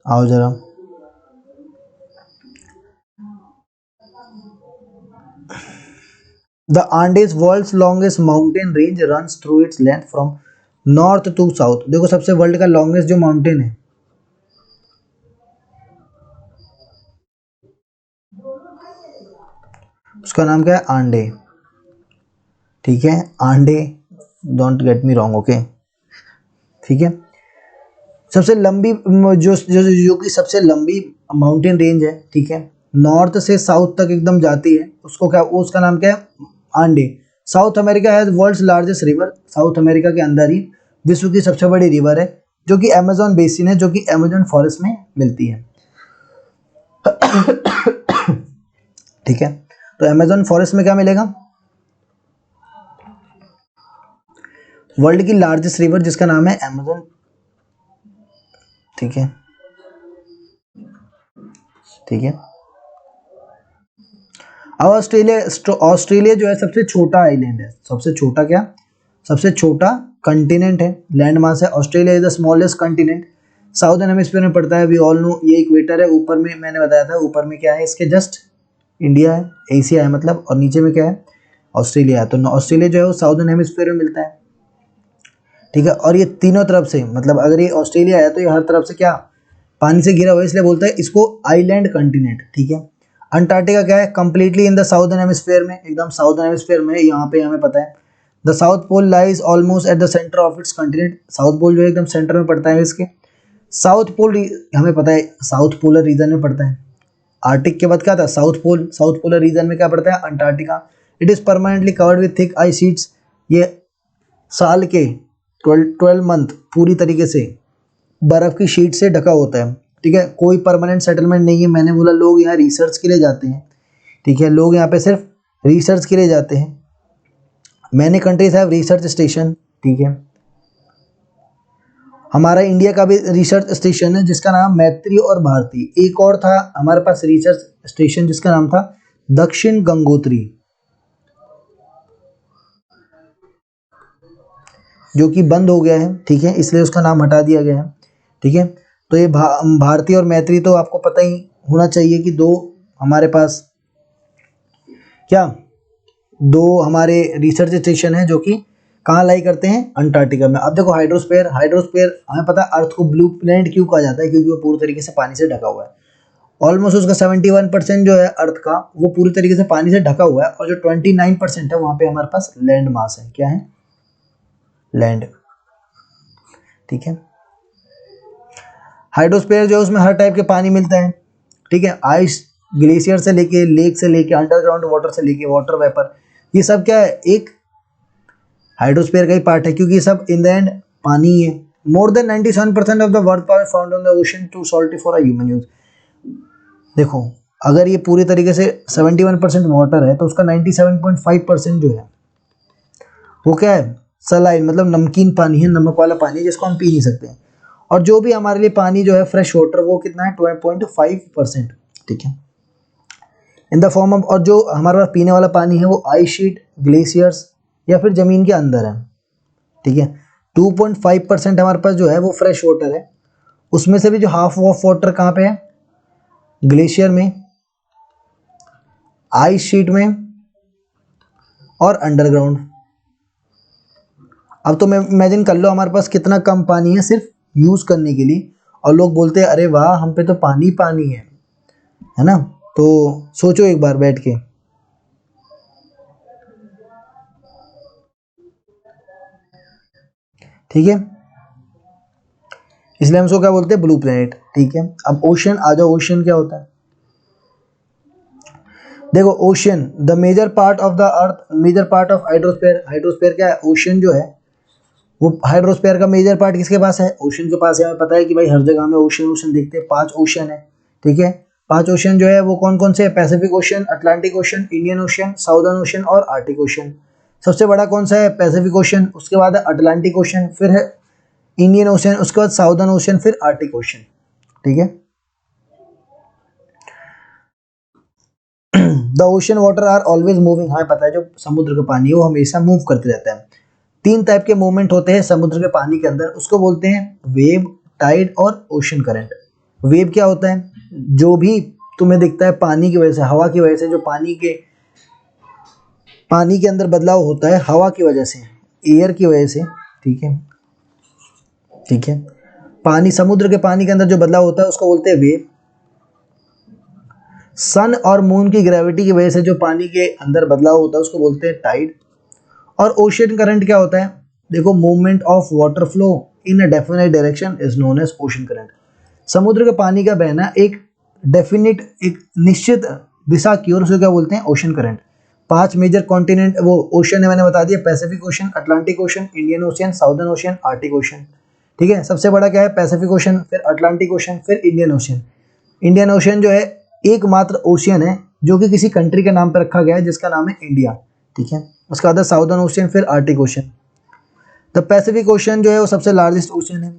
आओ जरा, the Andes world's longest mountain range runs through its length from north to south. देखो सबसे वर्ल्ड का लॉन्गेस्ट जो माउंटेन है, उसका नाम क्या है? आंडे। ठीक है, आंडे, don't get me wrong. Okay, ठीक है। सबसे लंबी जो कि सबसे लंबी माउंटेन रेंज है, ठीक है, नॉर्थ से साउथ तक एकदम जाती है, उसको क्या, उसका नाम क्या है? आंडे। साउथ अमेरिका है world's largest river. South America के अंदर ही विश्व की सबसे बड़ी रिवर है, जो कि अमेजोन बेसिन है, जो कि अमेजोन फॉरेस्ट में मिलती है। ठीक है, तो अमेजोन फॉरेस्ट में क्या मिलेगा? वर्ल्ड की लार्जेस्ट रिवर जिसका नाम है अमेजोन। ठीक है, ठीक है। अब ऑस्ट्रेलिया जो है सबसे छोटा आइलैंड है। सबसे छोटा क्या? सबसे छोटा कंटिनेंट है, लैंड मास है। Australia is the smallest continent southern hemisphere में पड़ता है, वी ऑल नो, ये इक्वेटर है, ऊपर में मैंने बताया था ऊपर में क्या है इसके जस्ट इंडिया है, एशिया है मतलब, और नीचे में क्या है ऑस्ट्रेलिया है। तो ऑस्ट्रेलिया जो है वो साउदर्न हेमिस्फीयर में मिलता है, ठीक है। और ये तीनों तरफ से, मतलब अगर ये ऑस्ट्रेलिया है तो ये हर तरफ से क्या पानी से घिरा हुआ है, इसलिए बोलता है इसको आइलैंड कंटिनेंट, ठीक है। अंटार्कटिका क्या है, completely in the southern hemisphere में, एकदम साउदर्न हेमिस्फीयर में, यहाँ पे हमें पता है। The South Pole lies almost at the centre of its continent, South Pole जो है एकदम सेंटर में पड़ता है इसके। साउथ पोल हमें पता है साउथ पोलर रीजन में पड़ता है। आर्टिक के बाद क्या था South Pole, South polar region में क्या पड़ता है Antarctica. It is permanently covered with thick ice sheets, ये साल के 12 मंथ पूरी तरीके से बर्फ़ की शीट से ढका होता है, ठीक है। कोई परमानेंट सेटलमेंट नहीं है, मैंने बोला लोग यहाँ रिसर्च के लिए जाते हैं, ठीक है, लोग यहाँ पे सिर्फ रिसर्च के लिए जाते हैं। Many countries have research station, ठीक है। हमारा इंडिया का भी रिसर्च स्टेशन है जिसका नाम मैत्री और भारती, एक और था हमारे पास रिसर्च स्टेशन जिसका नाम था दक्षिण गंगोत्री, जो कि बंद हो गया है, ठीक है, इसलिए उसका नाम हटा दिया गया है, ठीक है। तो ये भारती और मैत्री तो आपको पता ही होना चाहिए कि दो हमारे पास क्या दो हमारे रिसर्च स्टेशन है जो कि कहाँ लाई करते हैं अंटार्कटिका में। अब देखो हाइड्रोस्फीयर, हाइड्रोस्फीयर हमें पता है अर्थ को ब्लू प्लैनेट क्यों कहा जाता है, क्योंकि वो पूरी तरीके से पानी से ढका हुआ है। ऑलमोस्ट उसका 71% जो है अर्थ का वो पूरी तरीके से पानी से ढका हुआ है, और जो 29% है वहाँ पे हमारे पास लैंड मास है, क्या है लैंड, ठीक है। हाइड्रोस्फीयर जो है उसमें हर टाइप के पानी मिलता है, ठीक है, आइस, ग्लेशियर से लेके, लेक से लेके, अंडरग्राउंड वाटर से लेके, वाटर वेपर, ये सब क्या है एक हाइड्रोस्फीयर का ही पार्ट है, क्योंकि ये सब इन द एंड पानी ही है। More than 97% of the world power found on the ocean too salty for a human use. देखो अगर ये पूरी तरीके से 71% वाटर है तो उसका 97.5% जो है वो क्या है सलाइन, मतलब नमकीन पानी है, नमक वाला पानी जिसको हम पी नहीं सकते हैं। और जो भी हमारे लिए पानी जो है फ्रेश वाटर वो कितना है 12.5%, ठीक है, इन द फॉर्म ऑफ, और जो हमारे पास पीने वाला पानी है वो आइस शीट, ग्लेशियर्स या फिर ज़मीन के अंदर है, ठीक है। 2.5% हमारे पास जो है वो फ्रेश वाटर है, उसमें से भी जो हाफ ऑफ वाटर कहाँ पे है ग्लेशियर में, आइस शीट में और अंडरग्राउंड। अब तो मैं इमेजिन कर लो हमारे पास कितना कम पानी है सिर्फ यूज़ करने के लिए, और लोग बोलते हैं अरे वाह हम पे तो पानी पानी है ना। तो सोचो एक बार बैठ के, ठीक है, इसलिए हम उसको क्या बोलते हैं ब्लू प्लेनेट, ठीक है। अब ओशन आ जाओ, ओशन क्या होता है देखो ocean the major part of the earth, major part of hydrosphere, hydrosphere क्या है ओशन जो है वो हाइड्रोस्फीयर का मेजर पार्ट किसके पास है ओशन के पास है। हमें पता है कि भाई हर जगह में ओशन ओशन देखते हैं, 5 ओशन है, ठीक है। 5 ओशन जो है वो कौन कौन से है Pacific ocean, Atlantic ocean, Indian ocean, southern ocean और आर्टिक ओशन। सबसे बड़ा कौन सा है पैसिफिक ओशन, उसके बाद है अटलांटिक ओशन, फिर है इंडियन ओशन, उसके बाद साउदर्न ओशन, फिर आर्टिक ओशन, ठीक है। The ocean water are always moving, हमें पता है जो समुद्र का पानी है वो हमेशा मूव करते रहता है। 3 टाइप के मूवमेंट होते हैं समुद्र के पानी के अंदर, उसको बोलते हैं वेव, टाइड और ओशन करंट। वेव क्या होता है, जो भी तुम्हें दिखता है पानी की वजह से, हवा की वजह से, जो पानी के अंदर बदलाव होता है हवा की वजह से, एयर की वजह से, ठीक है, ठीक है। पानी, समुद्र के पानी के अंदर जो बदलाव होता है उसको बोलते हैं वेव। सन और मून की ग्रेविटी की वजह से जो पानी के अंदर बदलाव होता है उसको बोलते हैं टाइड। और ओशन करंट क्या होता है, देखो movement of water flow in a definite direction is known as ocean current. समुद्र के पानी का बहना एक डेफिनेट, एक निश्चित दिशा की ओर, उसे क्या बोलते हैं ओशन करंट। 5 मेजर कॉन्टिनेंट वो ओशन है, मैंने बता दिया Pacific ocean, Atlantic ocean, Indian ocean, southern ocean, Arctic Ocean, ठीक है। सबसे बड़ा क्या है पैसिफिक ओशन, फिर अटलांटिक ओशन, फिर इंडियन ओशन। इंडियन ओशन जो है एकमात्र ओशियन है जो कि किसी कंट्री के नाम पर रखा गया है जिसका नाम है इंडिया, ठीक है। उसका बाद साउदर्न ओशन, फिर Arctic ocean. The Pacific ocean जो है वो सबसे लार्जेस्ट ओशन है।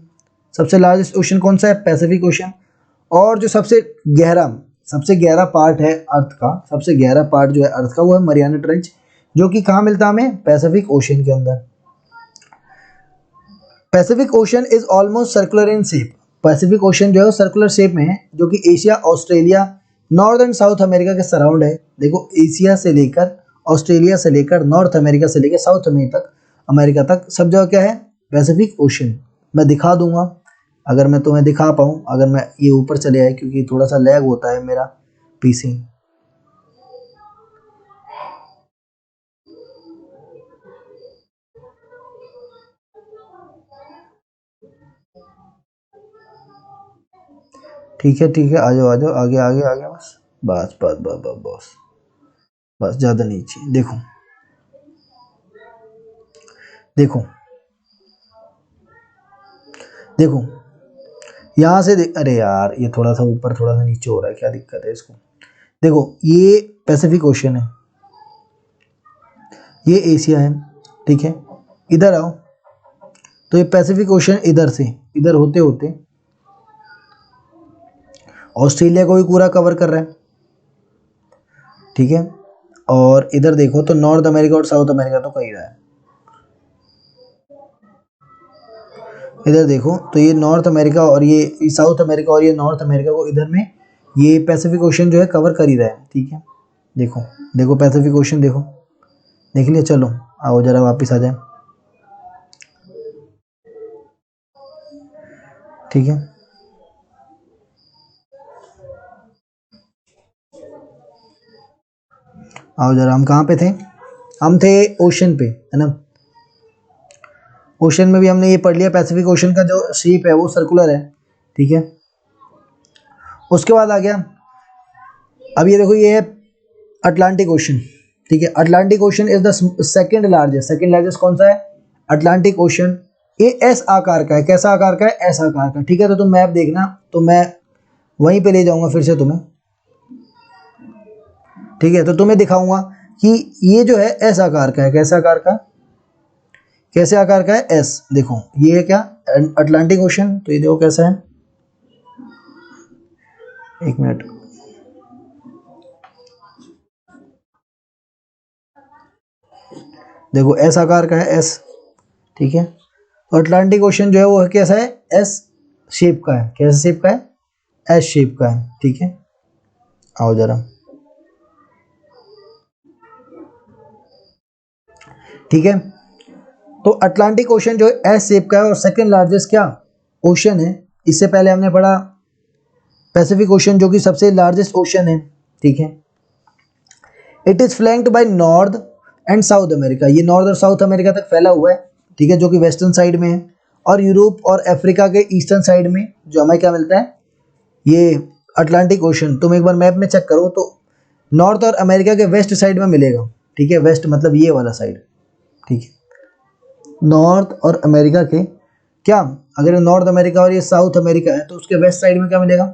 सबसे लार्जेस्ट ओशन कौन सा है पैसिफिक ओशन। और जो सबसे गहरा पार्ट है अर्थ का, सबसे गहरा पार्ट जो है अर्थ का वो है मरियाना ट्रेंच, जो कि कहाँ मिलता है हमें पैसिफिक ओशन के अंदर। Pacific ocean is almost circular in shape, Pacific ocean जो है वो सर्कुलर शेप में है, जो कि Asia, Australia, north and South America के सराउंड है। देखो एशिया से लेकर, ऑस्ट्रेलिया से लेकर, नॉर्थ अमेरिका से लेकर साउथ अमेरिका तक सब जगह क्या है, पैसिफिक ओशन। मैं दिखा दूंगा अगर मैं तुम्हें दिखा पाऊँ, अगर मैं ये ऊपर चले आए, क्योंकि थोड़ा सा लैग होता है मेरा पीसी। ठीक है ठीक है, आ जाओ आ जाओ, आगे आगे आगे, बस बस बस बस बस बस बस, ज़्यादा नीचे देखो देखो देखो, यहाँ से अरे यार ये थोड़ा सा ऊपर थोड़ा सा नीचे हो रहा है, क्या दिक्कत है इसको। देखो ये पैसिफिक ओशन है, ये एशिया है, ठीक है। इधर आओ, तो ये पैसिफिक ओशन इधर से इधर होते होते ऑस्ट्रेलिया को भी पूरा कवर कर रहा है, ठीक है। और इधर देखो तो नॉर्थ अमेरिका और साउथ अमेरिका तो कहीं रहा है। इधर देखो तो ये नॉर्थ अमेरिका और ये साउथ अमेरिका और ये नॉर्थ अमेरिका को इधर में ये पैसिफिक ओशन जो है कवर कर ही रहा है, ठीक है। देखो देखो पैसिफिक ओशन देखो, देख लिया। चलो आओ जरा वापस आ जाए, ठीक है। आओ जरा, हम कहाँ पे थे, हम थे ओशन पे, है ना। ओशन में भी हमने ये पढ़ लिया, पैसिफिक ओशन का जो शेप है वो सर्कुलर है, ठीक है। उसके बाद आ गया, अब ये देखो ये है अटलांटिक ओशन, ठीक है। Atlantic Ocean is the second largest कौन सा है, अटलांटिक ओशन। ये एस आकार का है, कैसा आकार का है, एस आकार का, ठीक है। तो तुम मैप देखना, तो मैं वहीं पे ले जाऊंगा फिर से तुम्हें, ठीक है। तो तुम्हें दिखाऊंगा कि ये जो है एस आकार का है, कैसा आकार का, कैसे आकार का है, एस। देखो ये है क्या, अटलांटिक ओशन, तो ये देखो कैसा है, एक मिनट, देखो एस आकार का है, एस, ठीक है। तो अटलांटिक ओशन जो है वो कैसा है, एस शेप का है, कैसे शेप का है, एस शेप का है, ठीक है। आओ जरा, ठीक है। तो अटलांटिक ओशन जो है एस शेप का है और सेकंड लार्जेस्ट क्या ओशन है। इससे पहले हमने पढ़ा पैसिफिक ओशन जो कि सबसे लार्जेस्ट ओशन है, ठीक है। It is flanked by North and South America, ये नॉर्थ और साउथ अमेरिका तक फैला हुआ है, ठीक है, जो कि वेस्टर्न साइड में है। और यूरोप और अफ्रीका के ईस्टर्न साइड में जो हमें क्या मिलता है, ये अटलांटिक ओशन। तुम एक बार मैप में चेक करो तो नॉर्थ और अमेरिका के वेस्ट साइड में मिलेगा, ठीक है। वेस्ट मतलब ये वाला साइड, ठीक है। नॉर्थ और अमेरिका के क्या, अगर नॉर्थ अमेरिका और ये साउथ अमेरिका है तो उसके वेस्ट साइड में क्या मिलेगा,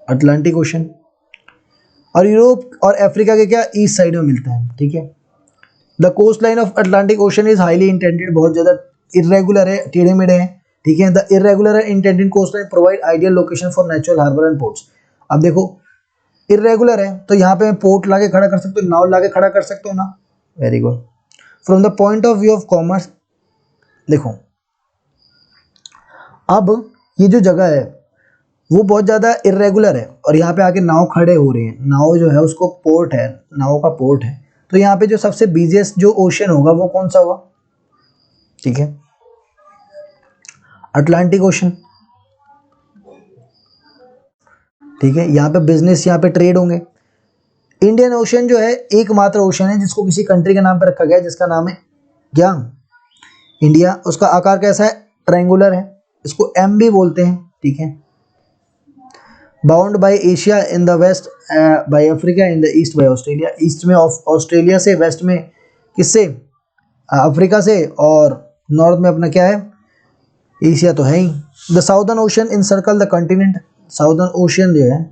अटलांटिक ओशन। और यूरोप और अफ्रीका के क्या, ईस्ट साइड में मिलता है, ठीक है। The coast line of Atlantic Ocean is highly intended, बहुत ज़्यादा इरेगुलर है, टेढ़े मेढ़े हैं, ठीक है। The irregular and intended coast line provide ideal location for natural harbour and ports. अब देखो इरेगुलर है तो यहाँ पे पोर्ट लाके खड़ा कर सकते हो, नाव लाके खड़ा कर सकते हो ना, very good. From the point of view of commerce, देखो अब ये जो जगह है वो बहुत ज़्यादा इरेगुलर है और यहाँ पे आके नाव खड़े हो रहे हैं, नाव जो है उसको पोर्ट है, नाव का पोर्ट है। तो यहाँ पे जो सबसे बिजिएस्ट जो ओशन होगा वो कौन सा होगा, ठीक है, अटलांटिक ओशन, ठीक है। यहाँ पे बिजनेस, यहाँ पे ट्रेड होंगे। इंडियन ओशन जो है एकमात्र ओशन है जिसको किसी कंट्री के नाम पर रखा गया है, जिसका नाम है क्या, इंडिया। उसका आकार कैसा है, ट्रायंगुलर है, इसको एम भी बोलते हैं, ठीक है। Bound by Asia in the west, by Africa in the east, by Australia, east में ऑस्ट्रेलिया से, वेस्ट में किससे, अफ्रीका से, और नॉर्थ में अपना क्या है, एशिया तो है ही। The southern ocean encircle the continent, southern ocean जो है,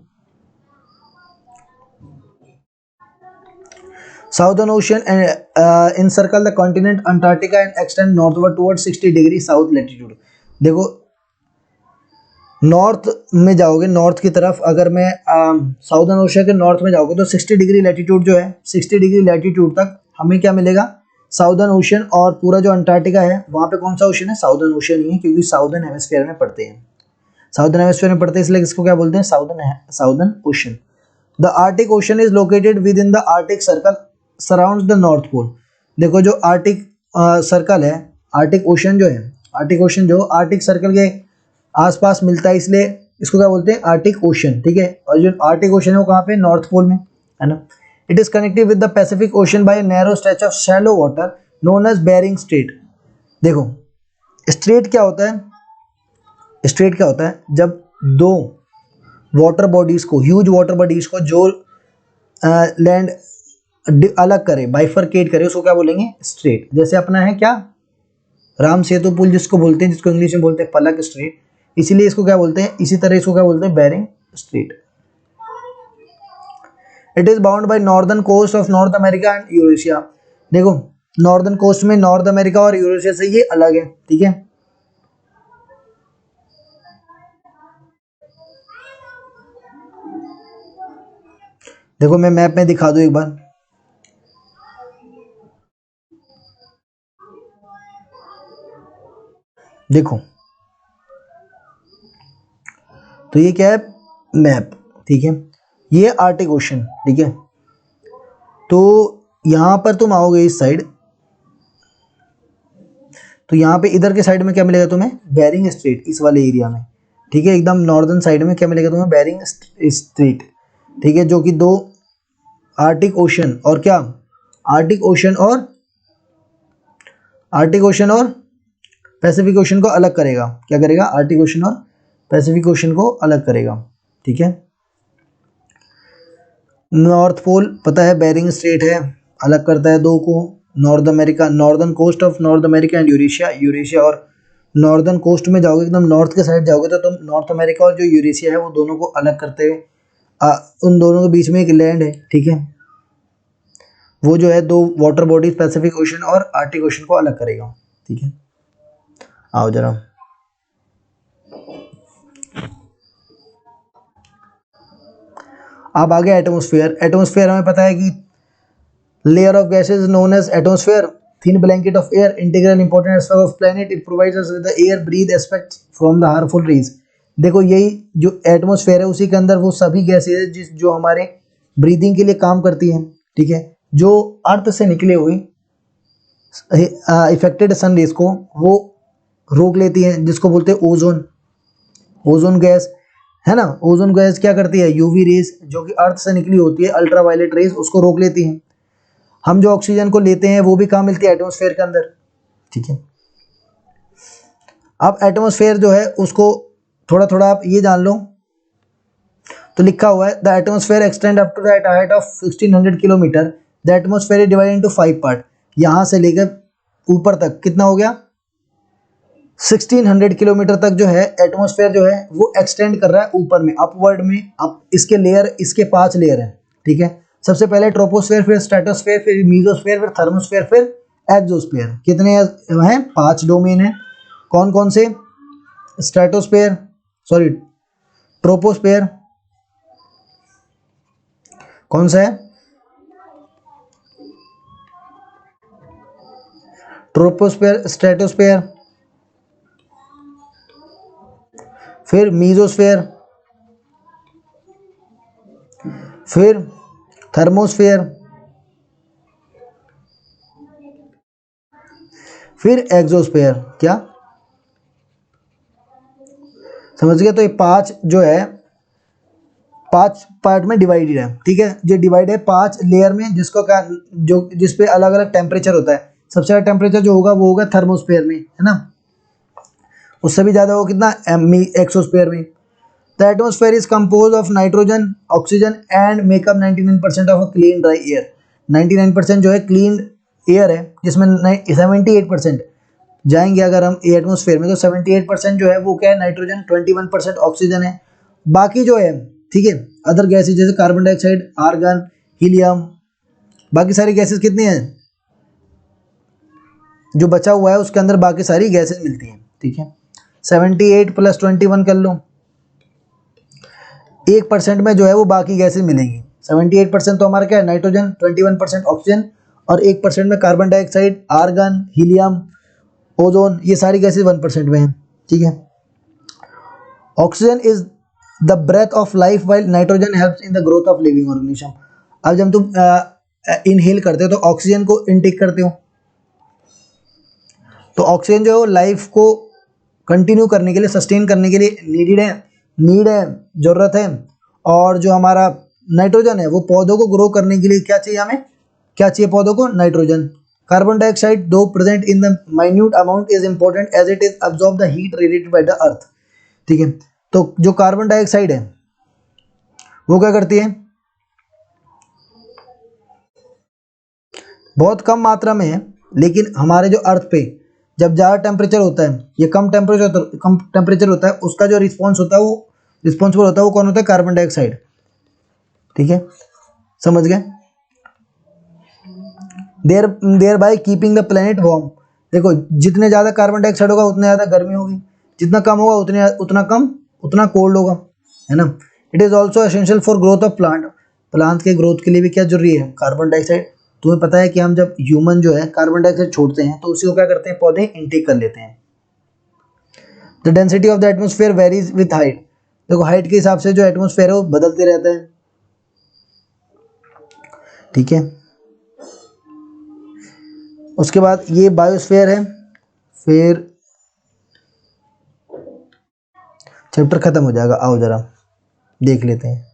southern ocean encircle the continent Antarctica and extend northward toward 60 degree south latitude. देखो नॉर्थ में जाओगे, नॉर्थ की तरफ, अगर मैं साउदर्न ओशन के नॉर्थ में जाओगे तो 60 डिग्री लैटिट्यूड जो है, 60 डिग्री लैटिट्यूड तक हमें क्या मिलेगा, साउदर्न ओशन। और पूरा जो अंटार्कटिका है वहाँ पे कौन सा ओशन है, साउदर्न ओशन ही है, क्योंकि साउदर्न हेमिस्फीयर में पड़ते हैं। साउदर्न हेमिस्फीयर में पड़ता है, इसलिए इसको क्या बोलते हैं, Southern Ocean. The Arctic Ocean is located within the Arctic Circle surrounds the North Pole. देखो जो आर्टिक सर्कल है, आर्टिक ओशन जो है, आर्टिक ओशन जो आर्टिक सर्कल के आसपास मिलता है, इसलिए इसको क्या बोलते हैं, आर्टिक ओशन, ठीक है। और जो आर्टिक ओशन है वो कहाँ पे, नॉर्थ पोल में, है ना। It is connected with the Pacific Ocean by narrow stretch of shallow water known as Bering Strait. देखो स्ट्रेट क्या होता है, स्ट्रेट क्या होता है, जब दो वाटर बॉडीज को, ह्यूज वाटर बॉडीज को जो लैंड अलग करे, बाइफरकेट करे, उसको क्या बोलेंगे, स्ट्रेट। जैसे अपना है क्या, राम सेतु पुल जिसको बोलते हैं, जिसको इंग्लिश में बोलते हैं पलक स्ट्रेट, इसीलिए इसको क्या बोलते हैं, इसी तरह इसको क्या बोलते हैं, Bering Strait. It is bound by northern coast of North America and Eurasia. देखो नॉर्दर्न कोस्ट में नॉर्थ अमेरिका और यूरेशिया से ये अलग है, ठीक है। देखो मैं मैप में दिखा दूं एक बार, देखो तो ये क्या है, मैप, ठीक है। ये आर्टिक ओशन, ठीक है। तो यहां पर तुम आओगे इस साइड, तो यहाँ पे इधर के साइड में क्या मिलेगा तुम्हें, बेरिंग स्ट्रेट, इस वाले एरिया में, ठीक है। एकदम नॉर्दर्न साइड में क्या मिलेगा तुम्हें, बेरिंग स्ट्रेट, ठीक है। जो कि दो आर्टिक ओशन और क्या, आर्टिक ओशन और पैसिफिक ओशन को अलग करेगा। क्या करेगा, आर्टिक ओशन और पैसिफिक ओशन को अलग करेगा, ठीक है। नॉर्थ पोल पता है, बेरिंग स्ट्रेट है, अलग करता है दो को। North America, northern coast of North America and Eurasia और नॉर्दर्न कोस्ट में जाओगे, एकदम नॉर्थ के साइड जाओगे तो तुम नॉर्थ अमेरिका और जो यूरेशिया है वो दोनों को अलग करते हुए उन दोनों के बीच में एक लैंड है, ठीक है। वो जो है दो वाटर बॉडीज पैसिफिक ओशन और आर्टिक ओशन को अलग करेगा, ठीक है। आओ जरा, अब आगे एटमॉस्फेयर। एटमॉस्फेयर हमें पता है कि layer of gases known as atmosphere, thin blanket of air, integral important aspect of planet, it provides us with the air breathe aspects from the harmful rays। देखो यही जो एटमॉस्फेयर है उसी के अंदर वो सभी गैसेज है जिस जो हमारे ब्रीदिंग के लिए काम करती हैं, ठीक है। जो अर्थ से निकले हुए इफेक्टेड सन रेज को वो रोक लेती हैं, जिसको बोलते हैं ओजोन, ओजोन गैस, है ना। ओजोन गैस क्या करती है, यूवी रेज जो कि अर्थ से निकली होती है, अल्ट्रावायलेट रेज, उसको रोक लेती हैं। हम जो ऑक्सीजन को लेते हैं वो भी कहाँ मिलती है, एटमॉस्फेयर के अंदर, ठीक है। अब एटमॉस्फेयर जो है उसको थोड़ा थोड़ा आप ये जान लो, तो लिखा हुआ है the atmosphere extend up to the height of 1600 kilometre, the atmosphere is divided into 5 part. यहाँ से लेकर ऊपर तक कितना हो गया, 1600 किलोमीटर तक जो है एटमॉस्फेयर जो है वो एक्सटेंड कर रहा है ऊपर में, अपवर्ड में। अब इसके लेयर, इसके 5 लेयर हैं, ठीक है। सबसे पहले ट्रोपोस्फेयर, फिर स्ट्रेटोस्फेयर, फिर मीजोस्फेयर, फिर थर्मोस्फेयर, फिर एक्सोस्फेयर। कितने हैं, 5 डोमेन हैं। कौन कौन से, स्ट्रेटोस्फेयर, सॉरी ट्रोपोस्फेयर, कौन सा है, ट्रोपोस्फेयर, स्ट्रेटोस्फेयर, फिर मीजोस्फेयर, फिर थर्मोस्फेयर, फिर एक्सोस्फेयर। क्या समझ गए, तो ये 5 जो है 5 पार्ट में डिवाइडेड है, ठीक है। जो डिवाइड है 5 लेयर में, जिसको क्या, जो जिस पे अलग अलग टेम्परेचर होता है। सबसे ज़्यादा टेम्परेचर जो होगा वो होगा थर्मोस्फेयर में, है ना। उससे भी ज़्यादा हो कितना, एक्सोस्फेयर में। The atmosphere is compose of nitrogen, oxygen and makeup 99% of a clean dry air. 99% जो है क्लीन एयर है, जिसमें 78% जाएंगे अगर हम एटमॉस्फेयर में, तो 78% जो है वो क्या है, नाइट्रोजन, 21% ऑक्सीजन है। बाकी जो है, ठीक है, अदर गैसेज जैसे कार्बन डाइऑक्साइड, आर्गन, हीलियम, बाकी सारी गैसेज कितनी हैं, जो बचा हुआ है उसके अंदर बाकी सारी गैसेज मिलती हैं, ठीक है। 78 + 21 कर लो, 1% में जो है वो बाकी गैसेज मिलेंगी। 78% तो हमारा क्या है, नाइट्रोजन, 21% ऑक्सीजन और 1% में carbon dioxide, argon, helium, ozone, ये सारी गैसेज 1% में हैं, ठीक है। Oxygen is the breath of life while nitrogen helps in the growth of living organism. अब जब तुम इनहेल करते हो तो ऑक्सीजन को इनटेक करते हो, तो ऑक्सीजन जो है वो लाइफ को कंटिन्यू करने के लिए, सस्टेन करने के लिए नीड है, ज़रूरत है। और जो हमारा नाइट्रोजन है वो पौधों को ग्रो करने के लिए क्या चाहिए, हमें क्या चाहिए पौधों को, nitrogen. Carbon dioxide though present in the minute amount is important as it is absorb the heat radiated by the earth. ठीक है, तो जो कार्बन डाइऑक्साइड है वो क्या करती है, बहुत कम मात्रा में है, लेकिन हमारे जो अर्थ पे जब ज़्यादा टेम्परेचर होता है या कम टेम्परेचर होता है, उसका जो रिस्पॉन्स होता है वो रिस्पॉन्सिबल होता है, वो कौन होता है, कार्बन डाइऑक्साइड। ठीक है, समझ गए। Thereby keeping the planet warm. देखो जितने ज़्यादा कार्बन डाइऑक्साइड होगा उतने ज़्यादा गर्मी होगी, जितना कम होगा उतना कोल्ड होगा, है ना। It is also essential for growth of plant के ग्रोथ के लिए भी क्या जरूरी है, कार्बन डाइऑक्साइड। तुम्हें पता है कि हम जब ह्यूमन जो है कार्बन डाइऑक्साइड छोड़ते हैं तो उसी को क्या करते हैं, पौधे इनटेक कर लेते हैं। The density of the atmosphere varies with height. देखो हाइट के हिसाब से जो एटमोसफेयर है वो बदलते रहता है। ठीक है, उसके बाद ये बायोस्फीयर है, फिर चैप्टर खत्म हो जाएगा। आओ जरा देख लेते हैं।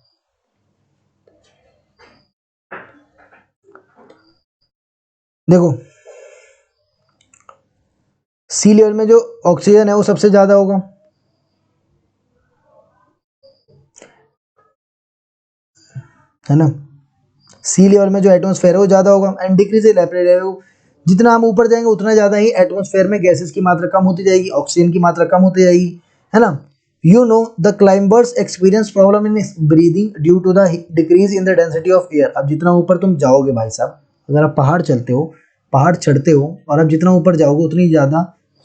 देखो सी लेवल में जो ऑक्सीजन है वो सबसे ज्यादा होगा, है ना। सी लेवल में जो एटमॉस्फेयर है वो ज़्यादा होगा एंड डिक्रीज जितना हम ऊपर जाएंगे उतना ज़्यादा ही एटमॉस्फेयर में गैसेस की मात्रा कम होती जाएगी, ऑक्सीजन की मात्रा कम होती जाएगी, है ना। You know the climbers experience problem in breathing due to the decrease in the density of air. अब जितना ऊपर तुम जाओगे भाई साहब, अगर आप पहाड़ चलते हो, पहाड़ चढ़ते हो, और अब जितना ऊपर जाओगे उतनी ज़्यादा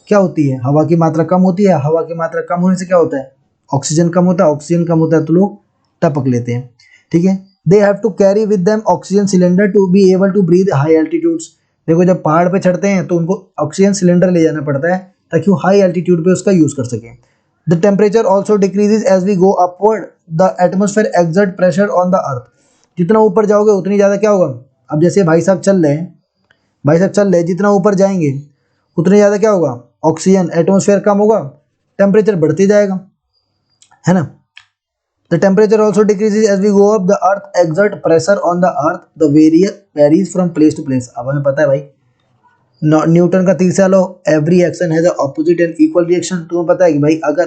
क्या होती है, हवा की मात्रा कम होती है। हवा की मात्रा कम होने से क्या होता है, ऑक्सीजन कम होता है, ऑक्सीजन कम होता है तो लोग टपक लेते हैं। ठीक है, they have to carry with them oxygen cylinder to be able to breathe high altitudes. देखो जब पहाड़ पे चढ़ते हैं तो उनको ऑक्सीजन सिलेंडर ले जाना पड़ता है ताकि वो हाई एल्टीट्यूड पे उसका यूज़ कर सकें। The temperature also decreases as we go upward, the atmosphere exert pressure on the earth. जितना ऊपर जाओगे उतनी ज़्यादा क्या होगा, अब जैसे भाई साहब चल रहे हैं, जितना ऊपर जाएंगे उतनी ज़्यादा क्या होगा, ऑक्सीजन एटमोसफेयर कम होगा, टेम्परेचर बढ़ते जाएगा, है ना। The temperature also decreases as we go up. The earth exert pressure on the earth. The varies from place to place. अब हमें पता है भाई न्यूटन का तीसरा law, every action has a opposite and equal reaction. तुम्हें पता है कि भाई अगर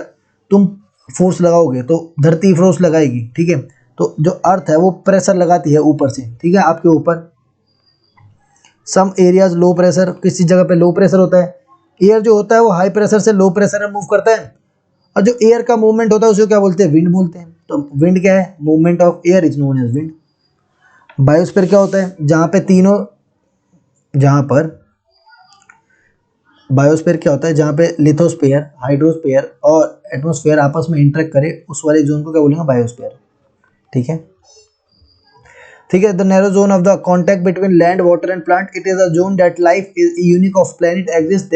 तुम फोर्स लगाओगे तो धरती फोर्स लगाएगी, ठीक है। तो जो अर्थ है वो प्रेशर लगाती है ऊपर से, ठीक है, आपके ऊपर। सम एरियाज लो प्रेशर, किसी जगह पे लो प्रेशर होता है। एयर जो होता है वो हाई प्रेशर से लो प्रेशर में मूव करता है, और जो एयर का मूवमेंट होता है उसे क्या बोलते हैं, विंड बोलते हैं। तो विंड क्या है, movement of air is known as wind. Biosphere क्या होता है, बायोस्फीयर क्या होता है, जहाँ पे लिथोस्फीयर, हाइड्रोस्फीयर और एटमोस्फीयर आपस में इंटरेक्ट करे, उस वाले जोन को क्या बोलेंगे, बायोस्फीयर। ठीक है, the narrow zone of the contact between land, water and plant. It is a zone that life is unique of planet exist.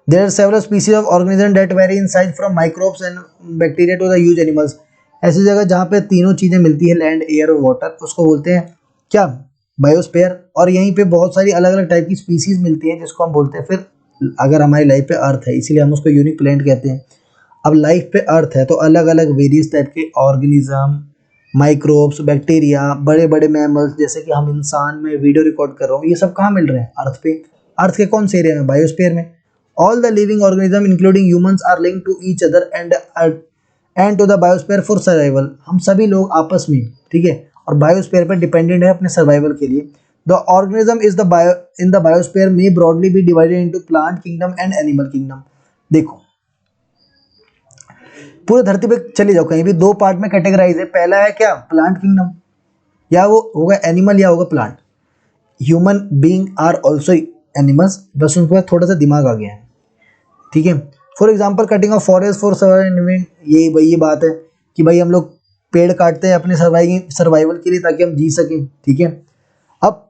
There are several species of organisms that vary in size from microbes and bacteria to the huge animals. ऐसी जगह जहाँ पे तीनों चीज़ें मिलती है, land, air और water, उसको बोलते हैं क्या, बायोस्फीयर। और यहीं पे बहुत सारी अलग अलग टाइप की स्पीसीज मिलती है जिसको हम बोलते हैं फिर, अगर हमारी लाइफ पे अर्थ है इसीलिए हम उसको यूनिक प्लेनेट कहते हैं। अब लाइफ पे अर्थ है तो अलग अलग वेरियस टाइप के ऑर्गेनिज्म, माइक्रोब्स, बैक्टीरिया, बड़े बड़े मैमल्स, जैसे कि हम इंसान में वीडियो रिकॉर्ड कर रहा हूँ, ये सब कहाँ मिल रहे हैं, अर्थ पे। अर्थ के कौन से एरिया में, बायोस्फीयर में। All the living organisms including humans are linked to each other and to the biosphere for survival. हम सभी लोग आपस में, ठीक है, और बायोस्फीयर पर डिपेंडेंट है अपने सर्वाइवल के लिए। The organism is the in the biosphere may broadly be divided into plant kingdom and animal kingdom. देखो पूरे धरती पे चले जाओ कहीं भी, दो पार्ट में कैटेगराइज है। पहला है क्या, प्लांट किंगडम, या वो होगा एनिमल या होगा plant. Human being are also animals, बस उनके पास थोड़ा सा दिमाग आ गया है, ठीक है। For example cutting of forest for survival, ये बात है कि भाई हम लोग पेड़ काटते हैं अपने सर्वाइवल के लिए ताकि हम जी सकें, ठीक है। अब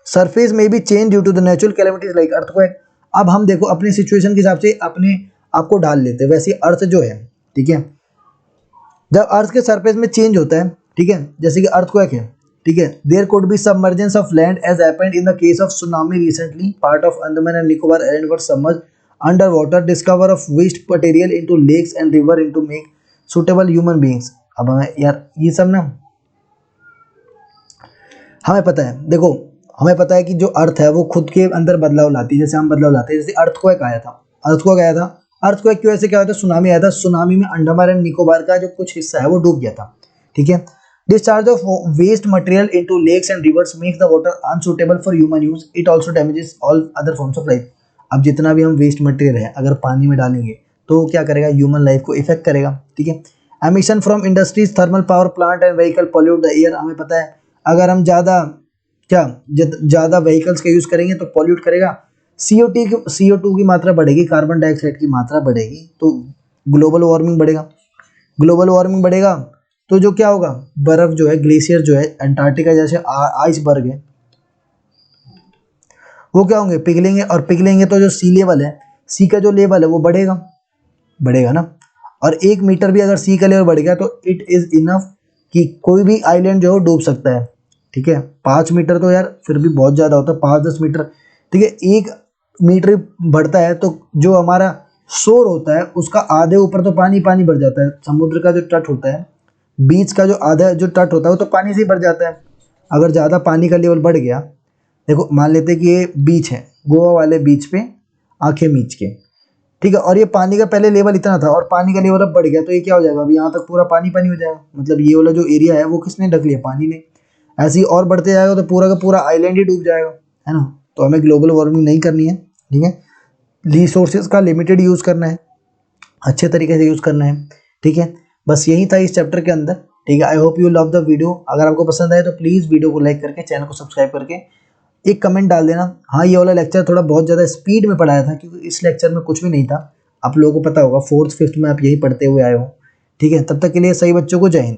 सरफेस में भी change due to the natural calamities like earthquake. अब हम देखो अपनी सिचुएशन के हिसाब से अपने आपको डाल लेते हैं। वैसे अर्थ जो है, ठीक है, जब अर्थ के सरफेस में चेंज होता है, ठीक है, जैसे कि अर्थक्वेक है, ठीक है, there could be submergence of land as happened in the case of tsunami recently, part of Andaman and Nicobar island were submerged under water, discover of waste material into lakes and river into make suitable human beings. अब हमें यार ये सब ना हमें पता है, देखो हमें पता है कि जो अर्थ है वो खुद के अंदर बदलाव लाती है, जैसे हम बदलाव लाते हैं। जैसे अर्थक्वेक आया था, अर्थक्वेक की वजह से क्या हुआ था, सुनामी आया था। सुनामी में अंडमान एंड निकोबार का जो कुछ हिस्सा है वो डूब गया था, ठीक है। Discharge of waste material into lakes and rivers makes the water unsuitable for human use, it also damages all other forms of life. अब जितना भी हम वेस्ट मटेरियल है अगर पानी में डालेंगे तो क्या करेगा, ह्यूमन लाइफ को इफेक्ट करेगा, ठीक है। Emission from industries, thermal power plant and vehicle pollute the air. हमें पता है अगर हम ज़्यादा व्हीकल्स का यूज़ करेंगे तो पॉल्यूट करेगा। CO2 की मात्रा बढ़ेगी, कार्बन डाइऑक्साइड की मात्रा बढ़ेगी, तो ग्लोबल वार्मिंग बढ़ेगा। तो जो क्या होगा, बर्फ़ जो है, ग्लेशियर जो है, अंटार्कटिका जैसे आइसबर्ग है, वो क्या होंगे, पिघलेंगे। और पिघलेंगे तो जो सी लेवल है, सी का जो लेवल है वो बढ़ेगा ना। और 1 मीटर भी अगर सी का लेवल बढ़ गया तो इट इज़ इनफ कि कोई भी आइलैंड जो है डूब सकता है, ठीक है। 5 मीटर तो यार फिर भी बहुत ज़्यादा होता है, 5-10 मीटर, ठीक है। 1 मीटर बढ़ता है तो जो हमारा शोर होता है उसका आधे ऊपर तो पानी भर जाता है। समुद्र का जो तट होता है, बीच का जो आधा जो तट होता है वो तो पानी से ही भर जाता है। अगर ज़्यादा पानी का लेवल बढ़ गया, देखो मान लेते हैं कि ये बीच है, गोवा वाले बीच पे आंखें मीच के, ठीक है, और ये पानी का पहले लेवल इतना था और पानी का लेवल अब बढ़ गया, तो ये क्या हो जाएगा, अभी यहाँ तक पूरा पानी हो जाएगा। मतलब ये वाला जो एरिया है वो किसने ढक लिया, पानी ने। ऐसे ही और बढ़ते जाएगा तो पूरा का पूरा आइलैंड ही डूब जाएगा, है ना। तो हमें ग्लोबल वार्मिंग नहीं करनी है, ठीक है। रिसोर्सेज का लिमिटेड यूज़ करना है, अच्छे तरीके से यूज़ करना है, ठीक है। बस यही था इस चैप्टर के अंदर, ठीक है। आई hope you love the video. अगर आपको पसंद आए तो प्लीज़ वीडियो को लाइक करके चैनल को सब्सक्राइब करके एक कमेंट डाल देना। हाँ, ये वाला लेक्चर थोड़ा बहुत ज़्यादा स्पीड में पढ़ाया था क्योंकि इस लेक्चर में कुछ भी नहीं था। आप लोगों को पता होगा 4th 5th में आप यही पढ़ते हुए आए हो, ठीक है। तब तक के लिए सही बच्चों को जय हिंद।